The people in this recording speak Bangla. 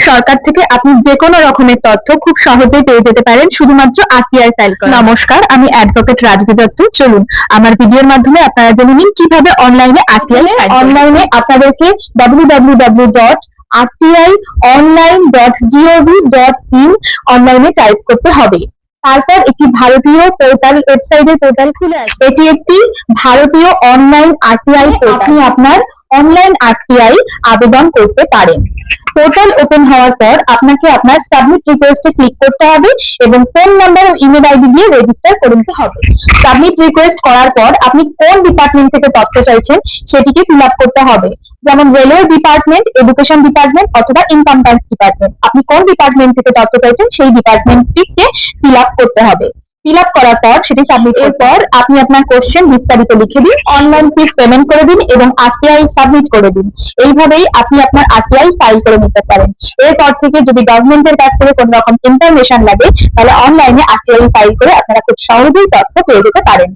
সরকার থেকে আপনি যে কোনো রকমের তথ্য খুব সহজেই পেয়ে যেতে পারেন শুধুমাত্র আরটিআই ফাইল করে। নমস্কার, আমি অ্যাডভোকেট রাজদী দত্ত। চলুন আমার ভিডিওর মাধ্যমে আপনারা জেনে নিন কিভাবে অনলাইনে আরটিআই ফাইল করবেন। অনলাইনে আপনাদেরকে www.rtionline.gov.in অনলাইনে টাইপ করতে হবে। তারপর একটি ভারতীয় পোর্টাল, ওয়েবসাইটের পোর্টাল খুলে আসবে। এটি একটি ভারতীয় অনলাইন আরটিআই পোর্টাল। আপনি আপনার অনলাইন আরটিআই আবেদন করতে পারেন। পোর্টাল ওপেন হওয়ার পর আপনাকে আপনার সাবমিট রিকোয়েস্টে ক্লিক করতে হবে এবং ফোন নাম্বার ও ইমেল আইডি দিয়ে রেজিস্টার করে নিতে হবে। সাবমিট রিকোয়েস্ট করার পর আপনি কোন ডিপার্টমেন্ট থেকে তথ্য চাইছেন সেটিকে ফিল আপ করতে হবে, যেমন রেলওয়ে ডিপার্টমেন্ট, এডুকেশন ডিপার্টমেন্ট অথবা ইনকাম ট্যাক্স ডিপার্টমেন্ট। আপনি কোন ডিপার্টমেন্ট থেকে তথ্য চাইছেন সেই ডিপার্টমেন্টটিকে ফিল আপ করতে হবে। ফিল আপ করার পর সেটি সাবমিট এর পর আপনি আপনার কোশ্চেন বিস্তারিত লিখে দিন, অনলাইন ফিস পেমেন্ট করে দিন এবং আরটিআই সাবমিট করে দিন। এইভাবেই আপনি আপনার আরটিআই ফাইল করে নিতে পারেন। এরপর থেকে যদি গভর্নমেন্টের কাছ থেকে কোনো রকম ইনফরমেশন লাগে তাহলে অনলাইনে আরটিআই ফাইল করে আপনারা খুব সহজেই তথ্য পেয়ে যেতে পারেন।